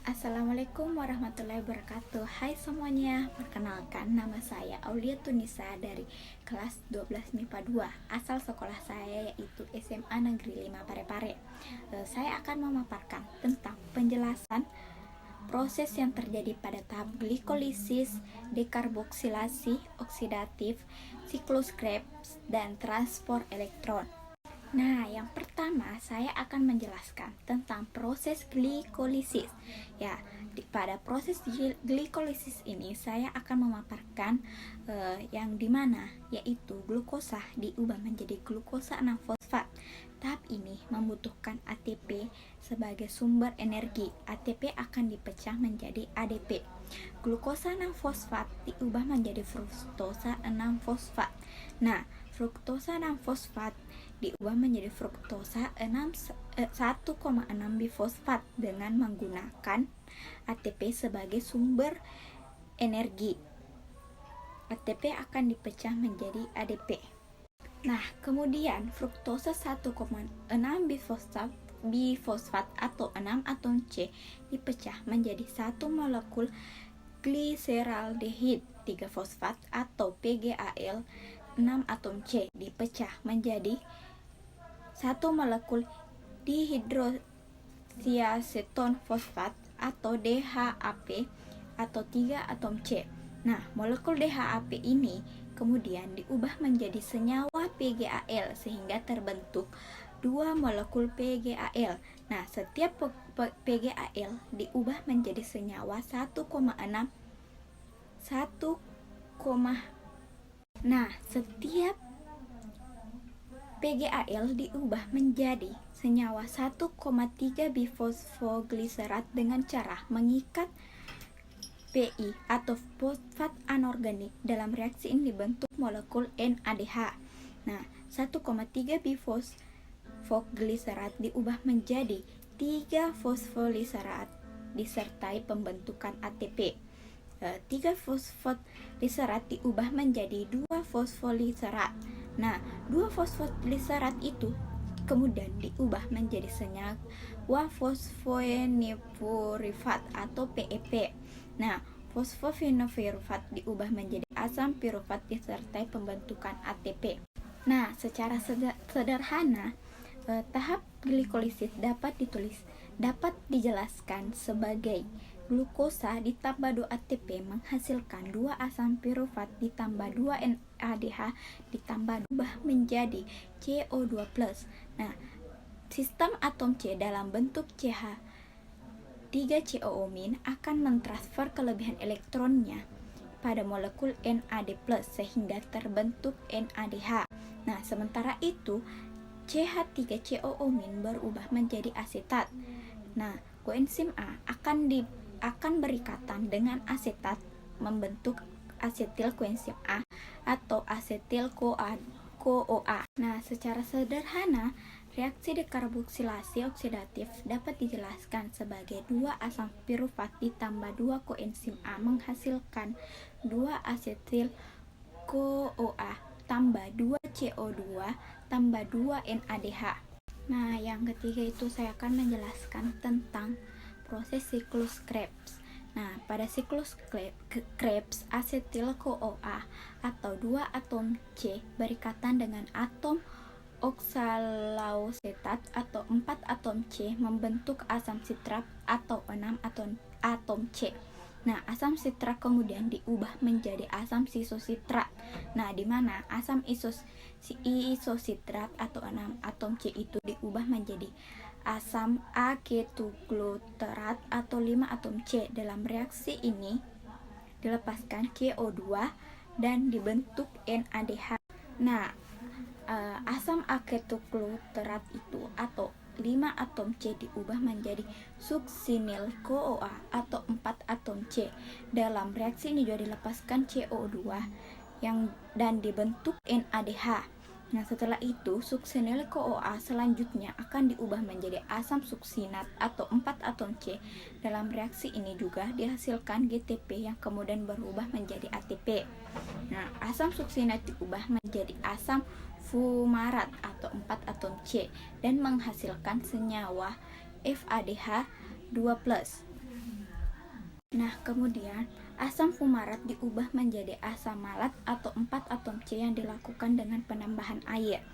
Assalamualaikum warahmatullahi wabarakatuh. Hai semuanya, perkenalkan nama saya Aulia Tunisa dari kelas 12 MIPA 2. Asal sekolah saya yaitu SMA Negeri 5 Parepare. Saya akan memaparkan tentang penjelasan proses yang terjadi pada tahap glikolisis, dekarboksilasi, oksidatif, siklus Krebs, dan transport elektron. Nah, yang pertama saya akan menjelaskan tentang proses glikolisis. Ya, pada proses glikolisis ini saya akan memaparkan yang dimana yaitu glukosa diubah menjadi glukosa 6-fosfat. Tahap ini membutuhkan ATP sebagai sumber energi. ATP akan dipecah menjadi ADP. Glukosa 6-fosfat diubah menjadi fruktosa 6-fosfat. Nah, fruktosa 6-fosfat diubah menjadi fruktosa 1,6 bifosfat dengan menggunakan ATP sebagai sumber energi. ATP akan dipecah menjadi ADP. Nah, kemudian fruktosa 1,6 bifosfat atau 6 atom C dipecah menjadi 1 molekul gliseraldehid 3 fosfat atau PGAL 6 atom C dipecah menjadi 1 molekul dihidroksiaseton fosfat atau DHAP atau 3 atom C. Nah, molekul DHAP ini kemudian diubah menjadi senyawa PGAL sehingga terbentuk 2 molekul PGAL. Nah, setiap PGAL diubah menjadi senyawa 1,6. Nah, setiap PGAL diubah menjadi senyawa 1,3 bifosfogliserat dengan cara mengikat PI atau fosfat anorganik. Dalam reaksi ini dibentuk molekul NADH. Nah, 1,3 bifosfogliserat diubah menjadi 3 fosfoliserat disertai pembentukan ATP. 3 fosfoliserat diubah menjadi 2 fosfoliserat. Nah, 2 fosfoliserat itu kemudian diubah menjadi senyawa fosfoenopyrufat atau PEP. Nah, fosfoenopyrufat diubah menjadi asam pirufat disertai pembentukan ATP. Nah, secara sederhana tahap glikolisis dapat dijelaskan sebagai glukosa ditambah 2 ATP menghasilkan 2 asam pirufat ditambah 2 NADH ditambah berubah menjadi CO2+. Nah, sistem atom C dalam bentuk CH 3CO- akan mentransfer kelebihan elektronnya pada molekul NAD+ sehingga terbentuk NADH. Nah, sementara itu CH3CO- berubah menjadi asetat. Nah, koenzim A akan berikatan dengan asetat membentuk asetil koenzim A atau asetil CoA. Nah, secara sederhana reaksi dekarboksilasi oksidatif dapat dijelaskan sebagai 2 asam pirufat ditambah 2 koenzim A menghasilkan 2 asetil CoA tambah 2 CO2 tambah 2 NADH. Nah, yang ketiga itu saya akan menjelaskan tentang proses siklus Krebs. Nah, pada siklus Krebs, asetil CoA atau 2 atom C berikatan dengan atom oksalausetat atau 4 atom C membentuk asam sitrat atau 6 atom C. Nah, asam sitrat kemudian diubah menjadi asam isositrat. Nah, di mana asam isositrat atau 6 atom C itu diubah menjadi asam aketogluterat atau 5 atom C. Dalam reaksi ini dilepaskan CO2 dan dibentuk NADH. Nah, asam aketogluterat itu atau 5 atom C diubah menjadi suksinil CoA atau 4 atom C. Dalam reaksi ini juga dilepaskan CO2 dan dibentuk NADH. Nah, setelah itu suksinil CoA selanjutnya akan diubah menjadi asam suksinat atau 4 atom C. Dalam reaksi ini juga dihasilkan GTP yang kemudian berubah menjadi ATP. Nah, asam suksinat diubah menjadi asam fumarat atau 4 atom C dan menghasilkan senyawa FADH2+. Nah, kemudian asam fumarat diubah menjadi asam malat atau 4 atom C yang dilakukan dengan penambahan air.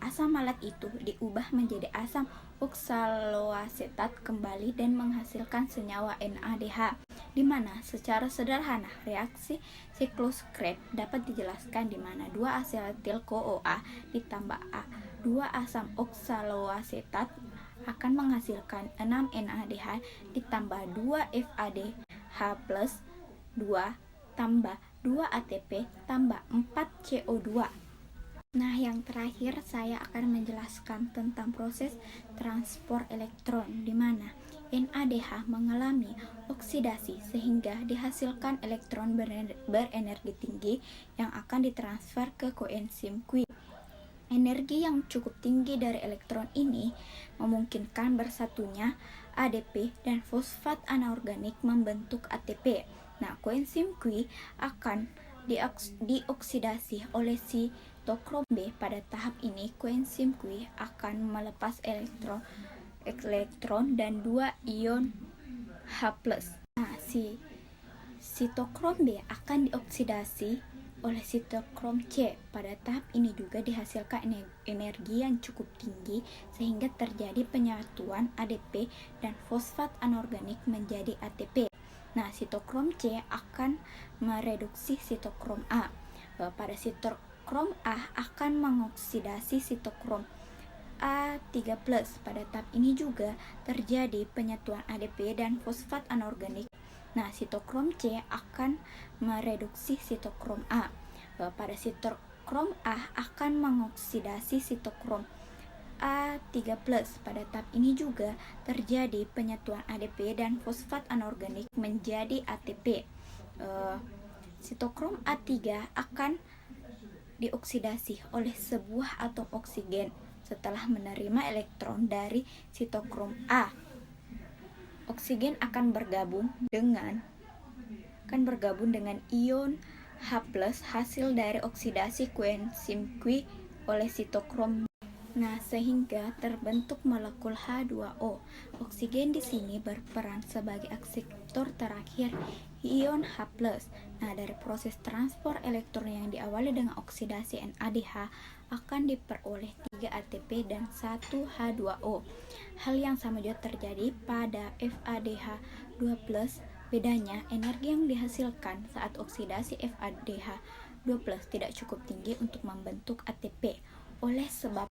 Asam malat itu diubah menjadi asam oksaloasetat kembali dan menghasilkan senyawa NADH, di mana secara sederhana reaksi siklus Krebs dapat dijelaskan di mana 2 asetil CoA ditambah 2 asam oksaloasetat akan menghasilkan 6 NADH ditambah 2 FADH plus 2 tambah 2 ATP tambah 4 CO2. Nah, yang terakhir saya akan menjelaskan tentang proses transport elektron di mana NADH mengalami oksidasi sehingga dihasilkan elektron berenergi tinggi yang akan ditransfer ke koenzim Q. Energi yang cukup tinggi dari elektron ini memungkinkan bersatunya ADP dan fosfat anorganik membentuk ATP. Nah, koenzim Q akan dioksidasi oleh sitokrom B. Pada tahap ini, koenzim Q akan melepas elektron dan 2 ion H+. Nah, sitokrom B akan dioksidasi oleh sitokrom C. Pada tahap ini juga dihasilkan energi yang cukup tinggi sehingga terjadi penyatuan ADP dan fosfat anorganik menjadi ATP. Nah, sitokrom C akan mereduksi sitokrom A. Pada sitokrom A akan mengoksidasi sitokrom A3+. Pada tahap ini juga terjadi penyatuan ADP dan fosfat anorganik. Nah, sitokrom C akan mereduksi sitokrom A. Pada sitokrom A akan mengoksidasi sitokrom A3+. Pada tahap ini juga terjadi penyatuan ADP dan fosfat anorganik menjadi ATP. Sitokrom A3 akan dioksidasi oleh sebuah atom oksigen setelah menerima elektron dari sitokrom A. Oksigen akan bergabung dengan ion H+ hasil dari oksidasi koenzim Q oleh sitokrom. Nah, sehingga terbentuk molekul H2O. Oksigen di sini berperan sebagai akseptor terakhir ion H+. Nah, dari proses transport elektron yang diawali dengan oksidasi NADH akan diperoleh 3 ATP dan 1 H2O. Hal yang sama juga terjadi pada FADH2+. Bedanya, energi yang dihasilkan saat oksidasi FADH2+ tidak cukup tinggi untuk membentuk ATP. Oleh sebab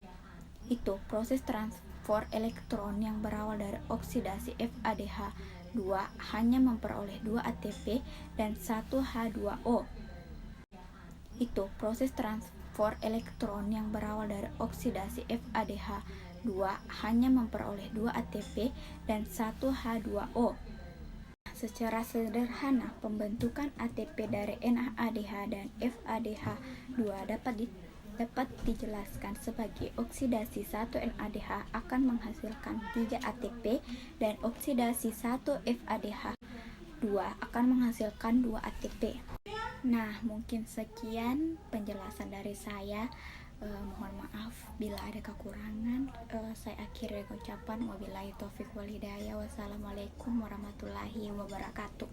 itu, proses transport elektron yang berawal dari oksidasi FADH2 hanya memperoleh 2 ATP dan 1 H2O. Proses transport elektron yang berawal dari oksidasi FADH2 hanya memperoleh 2 ATP dan 1 H2O. Secara sederhana, pembentukan ATP dari NADH dan FADH2 dapat dijelaskan sebagai oksidasi 1 NADH akan menghasilkan 3 ATP dan oksidasi 1 FADH2 akan menghasilkan 2 ATP. Nah, mungkin sekian penjelasan dari saya. Mohon maaf bila ada kekurangan. Saya akhiri ucapan wabillahi taufiq wal hidayah. Wassalamualaikum warahmatullahi wabarakatuh.